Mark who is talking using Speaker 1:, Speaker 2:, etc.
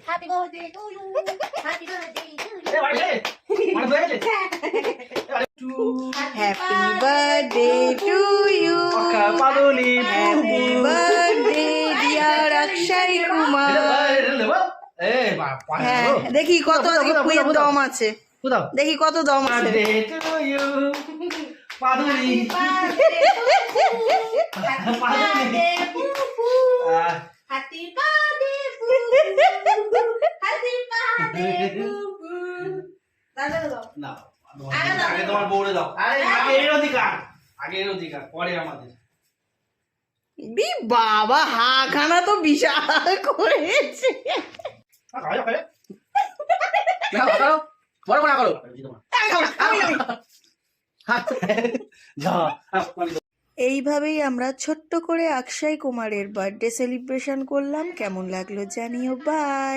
Speaker 1: Happy birthday to you. Happy birthday to you.
Speaker 2: Happy birthday to you. Happy birthday dear Akshay Kumar. হ্যাঁ দেখি কত কুয়ের দম আছে, দেখি কত দম আছে।
Speaker 1: Happy birthday, happy birthday,
Speaker 3: আগে তোমার বউরে দাও। আগে এর অধিকার পরে আমাদের।
Speaker 2: বাবা হাখানা তো বিশাল করেছে।
Speaker 3: বড় না করো।
Speaker 2: এইভাবেই আমরা ছোট্ট করে অক্ষয় কুমারের বার্থডে সেলিব্রেশন করলাম। কেমন লাগলো জানিও। বাই।